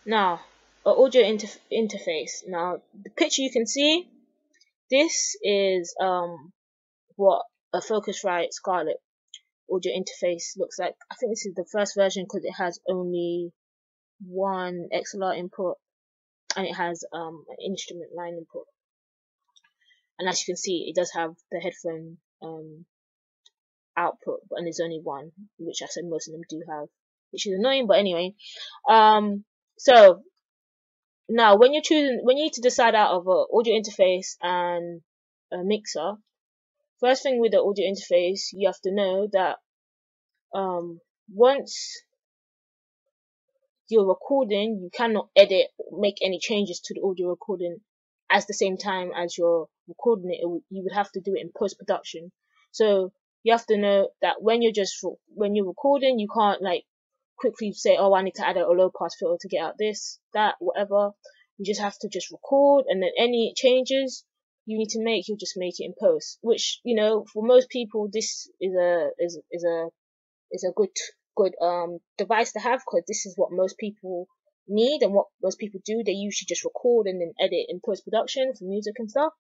Now, audio interface. Now, the picture you can see, this is what a Focusrite Scarlett audio interface looks like. I think this is the first version because it has only one XLR input and it has an instrument line input. And as you can see, it does have the headphone output, and there's only one, which I said most of them do have, which is annoying. But anyway, so now when you need to decide out of an audio interface and a mixer, first thing with the audio interface, you have to know that once you're recording, you cannot edit, make any changes to the audio recording at the same time as you're recording it. You would have to do it in post-production. So you have to know that when you're recording, you can't like quickly say, oh, I need to add a low pass filter to get out this, that, whatever. You just have to just record, and then any changes you need to make, you'll just make it in post. Which, you know, for most people, this is a good device to have, because this is what most people need and what most people do. They usually just record and then edit in post production for music and stuff.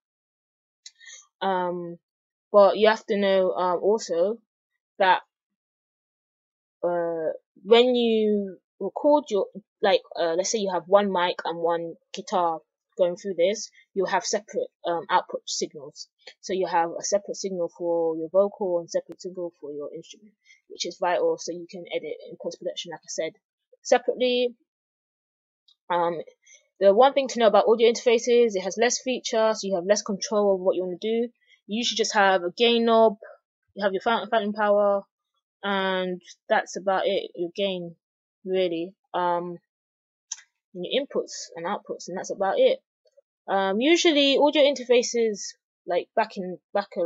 But you have to know also that when you record your, like, let's say you have one mic and one guitar going through this, you'll have separate output signals. So you have a separate signal for your vocal and separate signal for your instrument, which is vital so you can edit in post production, like I said, separately. The one thing to know about audio interfaces, it has less features, so you have less control of what you want to do. You usually just have a gain knob, you have your fountain power, and that's about it. Your gain, really, your inputs and outputs, and that's about it. Usually audio interfaces, like back a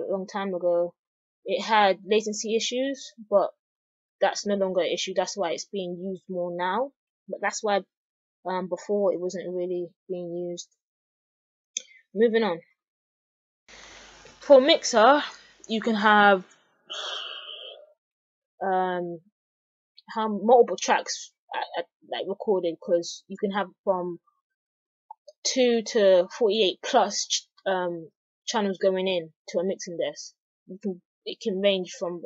long time ago, it had latency issues, but that's no longer an issue. That's why it's being used more now. But that's why before it wasn't really being used. Moving on. For mixer, you can have multiple tracks like recorded, because you can have from 2 to 48 plus channels going in to a mixing desk. It can range from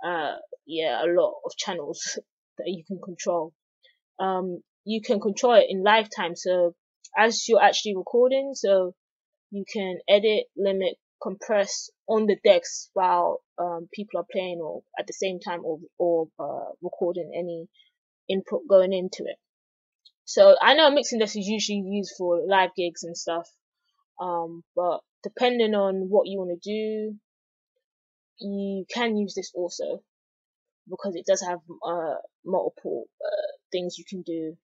a lot of channels that you can control. You can control it in lifetime, so as you're actually recording, so you can edit, limit, compress on the decks while people are playing, or at the same time, or recording any input going into it. So I know a mixing desk is usually used for live gigs and stuff, but depending on what you want to do, you can use this also, because it does have multiple things you can do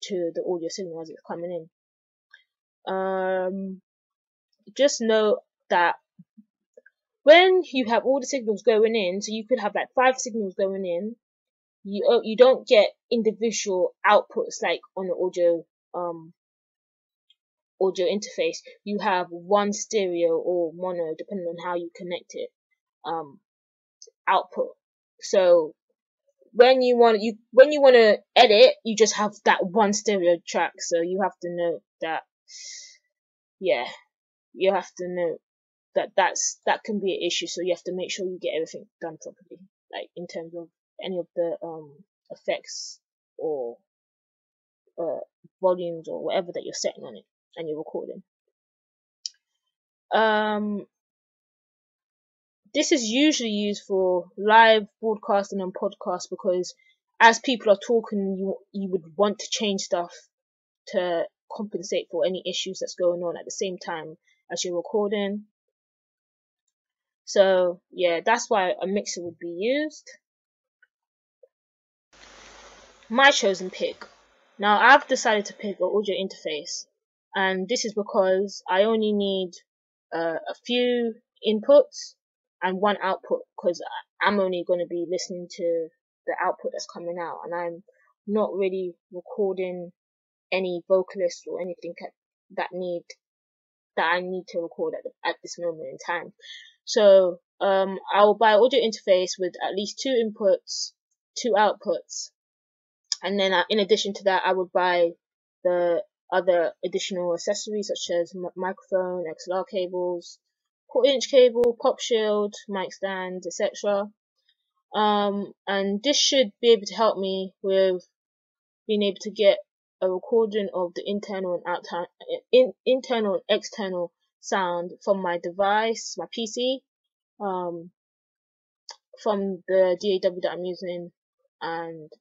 to the audio signal as it's coming in. Just know that when you have all the signals going in, so you could have like 5 signals going in, you don't get individual outputs like on the audio interface. You have one stereo or mono, depending on how you connect it, output. So when you want to edit, you just have that one stereo track. So you have to know that, yeah, you have to know that can be an issue. So you have to make sure you get everything done properly, like in terms of any of the effects or volumes or whatever that you're setting on it and you're recording. This is usually used for live broadcasting and podcasts, because as people are talking, you would want to change stuff to compensate for any issues that's going on at the same time as you're recording. So yeah, that's why a mixer would be used. My chosen pick. Now I've decided to pick an audio interface, and this is because I only need a few inputs and one output, because I'm only going to be listening to the output that's coming out, and I'm not really recording any vocalists or anything that I need to record at this moment in time. So I'll buy audio interface with at least 2 inputs, 2 outputs, and then in addition to that, I would buy the other additional accessories such as microphone, XLR cables, quarter-inch cable, pop shield, mic stand, etc. And this should be able to help me with being able to get a recording of the internal and internal and external sound from my device, my PC, from the DAW that I'm using, and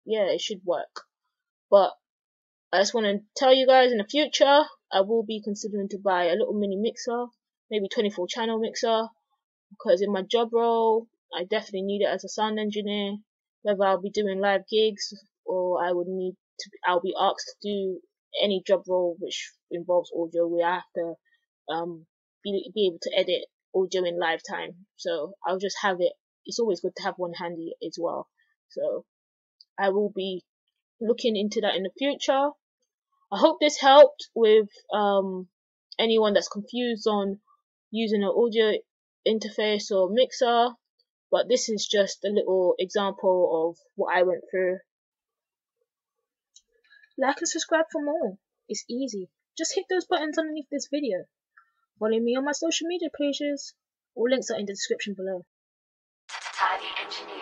yeah, it should work. But I just want to tell you guys, in the future, I will be considering to buy a little mini mixer, maybe 24 channel mixer, because in my job role, I definitely need it as a sound engineer, whether I'll be doing live gigs or I'll be asked to do any job role which involves audio where I have to be able to edit audio in live time. So I'll just have it. It's always good to have one handy as well. So I will be looking into that in the future. I hope this helped with anyone that's confused on using an audio interface or mixer, but this is just a little example of what I went through. Like and subscribe for more. It's easy. Just hit those buttons underneath this video. Follow me on my social media pages. All links are in the description below. Tidy Engineer.